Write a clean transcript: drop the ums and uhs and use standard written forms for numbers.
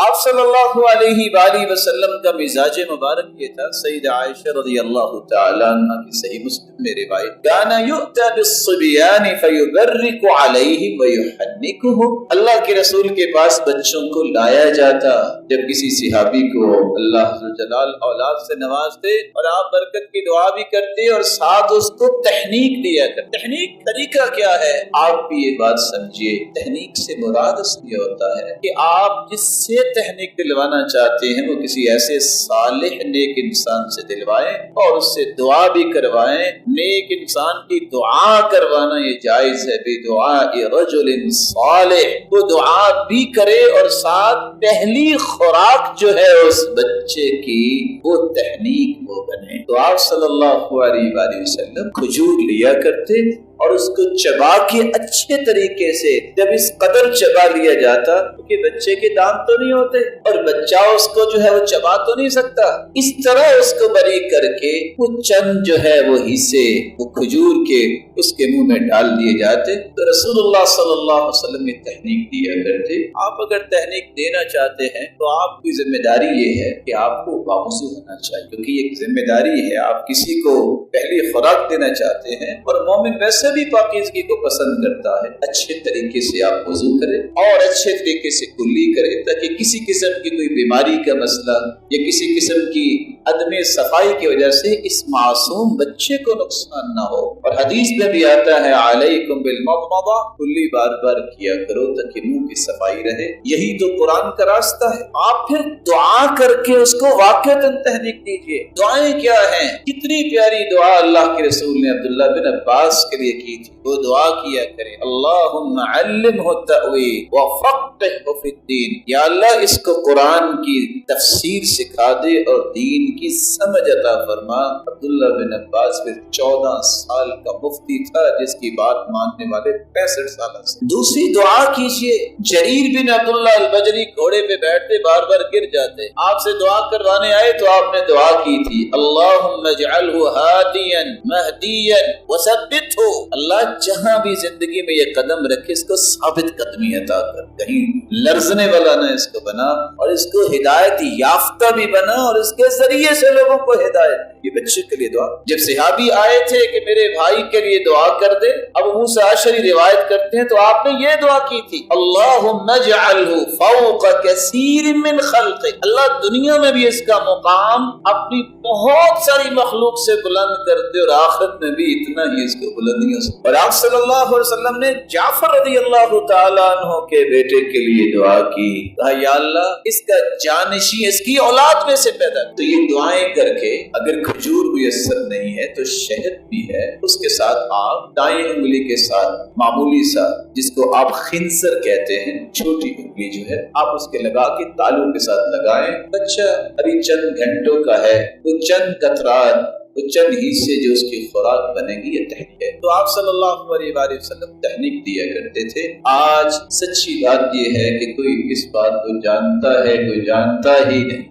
آپ صلی اللہ علیہ وآلہ وسلم کا مزاج مبارک یہ تھا. سیدہ عائشہ رضی اللہ تعالی عنہ کی صحیح مسلم میں روایت, کان یؤتی بالصبیان فیبرک علیہم ویحنکہم, اللہ کے رسول کے پاس بچوں کو لایا جاتا. جب کسی صحابی کو اللہ جلال اولاد سے نوازتے اور آپ برکت کی دعا بھی کرتے اور ساتھ اس کو تحنیک دیا کرتے. تحنیک طریقہ کیا ہے آپ بھی یہ بات سمجھیے. تحنیک سے مراد اس لیے ہوتا ہے کہ آپ جس سے تحنیک دلوانا چاہتے ہیں وہ کسی ایسے صالح نیک انسان سے دلوائیں اور اس سے دعا بھی کروائیں. نیک انسان کی دعا کروانا یہ جائز ہے. بدعاء رجل صالح, وہ دعا بھی کرے اور ساتھ پہلی خوراک جو ہے اس بچے کی وہ تحنیک وہ بنے. تو آپ صلی اللہ علیہ وآلہ وسلم کھجور لیا کرتے اور اس کو چبا کے اچھے طریقے سے, جب اس قدر چبا لیا جاتا کیونکہ بچے کے دانت تو نہیں ہوتے اور بچہ اس کو جو ہے وہ چبا تو نہیں سکتا, اس طرح اس کو بریک کر کے وہ چند جو ہے وہ حصے وہ کھجور کے اس کے منہ میں ڈال دیے جاتے. تو رسول اللہ صلی اللہ علیہ وسلم نے تحنیک دیا کرتے. آپ اگر تحنیک دینا چاہتے ہیں تو آپ کی ذمہ داری یہ ہے کہ آپ کو باوضو ہونا چاہیے, کیونکہ یہ ذمہ داری ہے. آپ کسی کو پہلی خوراک دینا چاہتے ہیں اور مومن ویسے بھی پاکیزگی کو پسند کرتا ہے, اچھے طریقے سے آپ وضو کریں اور اچھے طریقے سے کلی کریں تاکہ کسی قسم کی کوئی بیماری کا مسئلہ یا کسی قسم کی عدم صفائی کی وجہ سے اس معصوم بچے کو نقصان نہ ہو. اور حدیث میں بھی آتا ہے علیکم بالمضمضہ, کلی بار بار کیا کرو تاکہ منہ کی صفائی رہے. یہی تو قرآن کا راستہ ہے. آپ پھر دعا کر کے اس کو واقعتاً تحنیک دیجیے. دعائیں کیا ہیں, کتنی پیاری دعا اللہ کے رسول نے عبداللہ بن عباس کے لیے کی تھی. وہ دعا کیا کریں, اللہم علمہ التأویل وفقہہ فی الدین, یا اللہ اس کو قرآن کی تفسیر سکھا دے اور دین کی سمجھ عطا فرما. عبداللہ بن عباس پھر 14 سال کا مفتی تھا جس کی بات ماننے والے 65 سال سے. دوسری دعا کیجئے. جریر بن عبداللہ البجلی گھوڑے پہ بیٹھتے بار بار گر جاتے, آپ سے دعا کروانے آئے تو آپ نے دعا کی تھی اللہم اجعلہ ہادیا مہدیا وثبتہ, اللہ جہاں بھی زندگی میں یہ قدم رکھے اس کو ثابت قدمی عطا کر, کہیں لرزنے والا نہ اس کو بنا اور اس کو ہدایت یافتہ بھی بنا اور اس کے ذریعے سے لوگوں کو ہدایت. یہ بچے کے لیے دعا. جب صحابی آئے تھے کہ میرے بھائی کے لیے دعا کر دے, ابو موسیٰ اشعری روایت کرتے ہیں تو آپ نے یہ دعا کی تھی اللہم اجعلہ فوق کثیر من خلقہ, اللہ دنیا میں بھی اس کا مقام اپنی بہت ساری مخلوق سے بلند کر دے اور آخرت میں بھی اتنا ہی اس کو بلندی ہو. اور آپ صلی اللہ علیہ وسلم نے جعفر رضی اللہ تعالیٰ عنہ کے بیٹے کے لیے دعا کی, کہا یا اللہ اس کا جانشین اس کی اولاد میں سے پیدا. تو یہ دعائیں کر کے اگر کھجور میسر نہیں ہے تو شہد بھی ہے, اس کے ساتھ آپ دائیں انگلی کے ساتھ معمولی سا جس کو آپ خنصر کہتے ہیں, چھوٹی انگلی جو ہے آپ اس کے لگا کے تالوں کے ساتھ لگائیں. بچہ ابھی چند گھنٹوں کا ہے, وہ چند قطرات وہ چند حصے جو اس کی خوراک بنے گی یہ تحنیک ہے. تو آپ صلی اللہ علیہ وآلہ وسلم تحنیک دیا کرتے تھے. آج سچی بات یہ ہے کہ کوئی اس بات کو جانتا ہے, کوئی جانتا ہی نہیں.